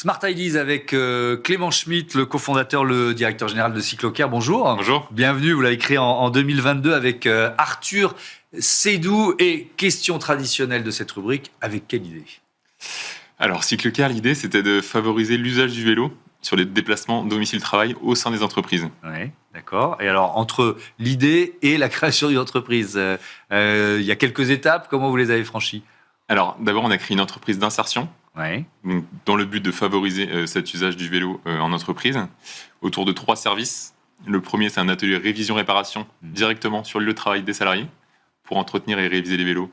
Smart Ideas avec Clément Schmitt, le cofondateur, le directeur général de Cyclocare. Bonjour. Bonjour. Bienvenue, vous l'avez créé en 2022 avec Arthur Sédou. Et question traditionnelle de cette rubrique, avec quelle idée ? Alors, Cyclocare, l'idée, c'était de favoriser l'usage du vélo sur les déplacements domicile-travail au sein des entreprises. Oui, d'accord. Et alors, entre l'idée et la création d'une entreprise, il y a quelques étapes. Comment vous les avez franchies ? Alors, d'abord, on a créé une entreprise d'insertion, Oui. donc, dans le but de favoriser cet usage du vélo en entreprise, autour de 3 services. Le premier, c'est un atelier révision-réparation directement sur le lieu de travail des salariés pour entretenir et réviser les vélos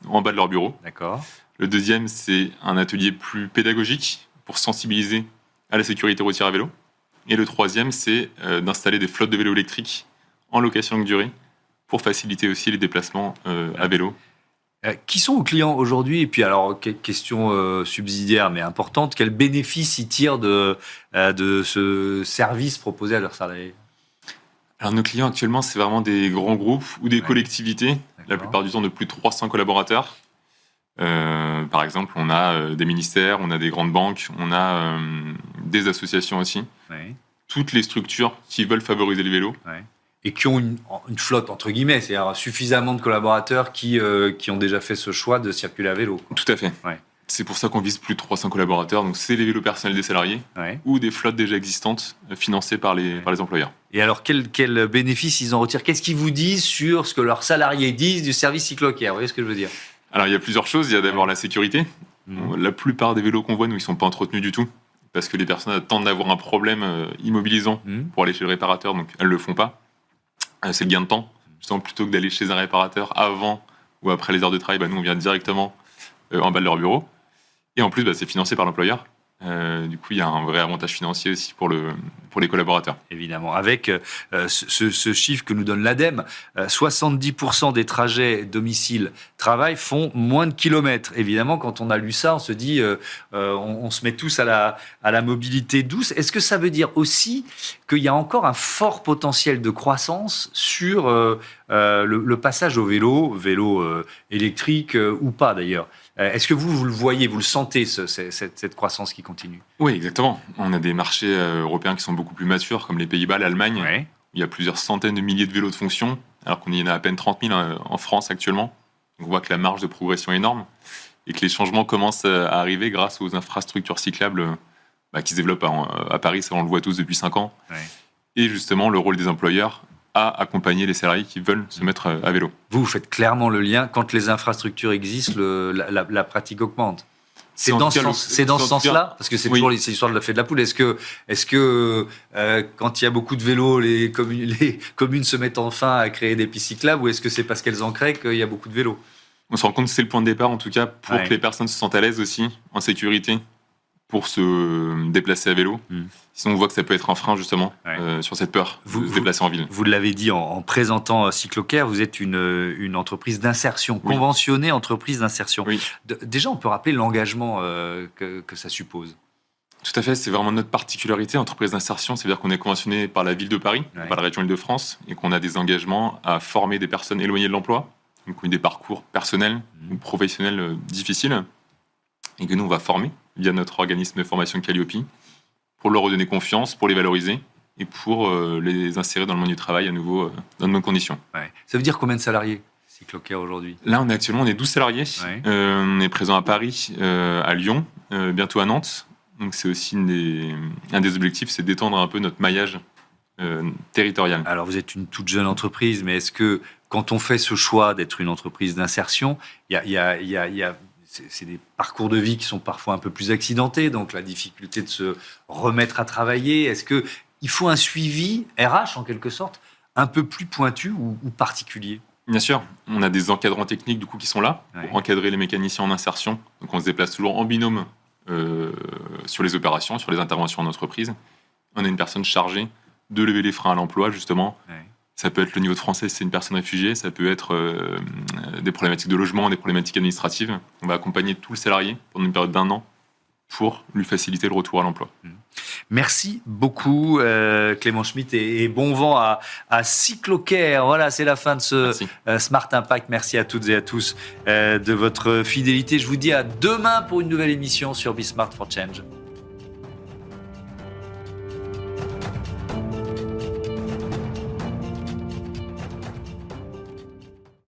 en bas de leur bureau. D'accord. Le deuxième, c'est un atelier plus pédagogique pour sensibiliser à la sécurité routière à vélo. Et le troisième, c'est d'installer des flottes de vélos électriques en location longue durée pour faciliter aussi les déplacements à vélo. Qui sont vos clients aujourd'hui ? Et puis alors, question subsidiaire mais importante, quels bénéfices ils tirent de ce service proposé à leurs salariés ? Alors nos clients actuellement, c'est vraiment des grands groupes ou des collectivités, la plupart du temps de plus de 300 collaborateurs. Par exemple, on a des ministères, on a des grandes banques, on a des associations aussi. Oui. Toutes les structures qui veulent favoriser le vélo. Oui. Et qui ont une flotte, entre guillemets, c'est-à-dire suffisamment de collaborateurs qui ont déjà fait ce choix de circuler à vélo. Tout à fait. Ouais. C'est pour ça qu'on vise plus de 300 collaborateurs. Donc, c'est les vélos personnels des salariés ou des flottes déjà existantes financées par les employeurs. Et alors, quel bénéfice ils en retirent ? Qu'est-ce qu'ils vous disent sur ce que leurs salariés disent du service Cyclocare ? Vous voyez ce que je veux dire ? Alors, il y a plusieurs choses. Il y a d'abord la sécurité. La plupart des vélos qu'on voit, nous, ils ne sont pas entretenus du tout. Parce que les personnes attendent d'avoir un problème immobilisant pour aller chez le réparateur. Donc, elles ne le font pas. C'est le gain de temps. Justement, plutôt que d'aller chez un réparateur avant ou après les heures de travail, nous, on vient directement en bas de leur bureau. Et en plus, c'est financé par l'employeur. Du coup, il y a un vrai avantage financier aussi pour les collaborateurs. Évidemment, avec ce chiffre que nous donne l'ADEME, 70% des trajets domicile-travail font moins de kilomètres. Évidemment, quand on a lu ça, on se dit, on se met tous à la mobilité douce. Est-ce que ça veut dire aussi qu'il y a encore un fort potentiel de croissance sur le passage au vélo électrique ou pas d'ailleurs ? Est-ce que vous le voyez, vous le sentez, cette croissance qui continue ? Oui, exactement. On a des marchés européens qui sont beaucoup plus matures, comme les Pays-Bas, l'Allemagne. Oui. Il y a plusieurs centaines de milliers de vélos de fonction, alors qu'on y en a à peine 30 000 en France actuellement. Donc on voit que la marge de progression est énorme et que les changements commencent à arriver grâce aux infrastructures cyclables qui se développent à Paris, ça on le voit tous depuis 5 ans. Oui. Et justement, le rôle des employeurs à accompagner les salariés qui veulent se mettre à vélo. Vous faites clairement le lien. Quand les infrastructures existent, la pratique augmente. C'est dans ce sens-là, parce que c'est toujours l'histoire de la fée de la poule. Est-ce que quand il y a beaucoup de vélos, les communes se mettent enfin à créer des pistes cyclables, ou est-ce que c'est parce qu'elles en créent qu'il y a beaucoup de vélos ? On se rend compte que c'est le point de départ, en tout cas, pour que les personnes se sentent à l'aise aussi, en sécurité, pour se déplacer à vélo. Sinon, on voit que ça peut être un frein, justement, sur cette peur de se déplacer en ville. Vous l'avez dit en présentant Cyclocare, vous êtes une entreprise d'insertion, conventionnée entreprise d'insertion. Oui. Déjà, on peut rappeler l'engagement que ça suppose. Tout à fait, c'est vraiment notre particularité, entreprise d'insertion. C'est-à-dire qu'on est conventionné par la ville de Paris, par la région Île-de-France, et qu'on a des engagements à former des personnes éloignées de l'emploi, donc qui ont des parcours personnels ou professionnels difficiles, et que nous, on va former via notre organisme de formation Calliope, pour leur redonner confiance, pour les valoriser et pour les insérer dans le monde du travail à nouveau dans de bonnes conditions. Ouais. Ça veut dire combien de salariés, Cyclocare, aujourd'hui ? Là, on est 12 salariés. Ouais. On est présent à Paris, à Lyon, bientôt à Nantes. Donc c'est aussi un des objectifs, c'est d'étendre un peu notre maillage territorial. Alors vous êtes une toute jeune entreprise, mais est-ce que quand on fait ce choix d'être une entreprise d'insertion, il y a c'est des parcours de vie qui sont parfois un peu plus accidentés, donc la difficulté de se remettre à travailler. Est-ce qu'il faut un suivi RH, en quelque sorte, un peu plus pointu ou particulier ? Bien sûr, on a des encadrants techniques du coup, qui sont là pour encadrer les mécaniciens en insertion. Donc on se déplace toujours en binôme sur les opérations, sur les interventions en entreprise. On a une personne chargée de lever les freins à l'emploi, justement. Ça peut être le niveau de français, c'est une personne réfugiée. Ça peut être des problématiques de logement, des problématiques administratives. On va accompagner tout le salarié pendant une période d'1 an pour lui faciliter le retour à l'emploi. Merci beaucoup Clément Schmitt et bon vent à Cyclocare. Voilà, c'est la fin de ce Smart Impact. Merci à toutes et à tous de votre fidélité. Je vous dis à demain pour une nouvelle émission sur Be Smart for Change.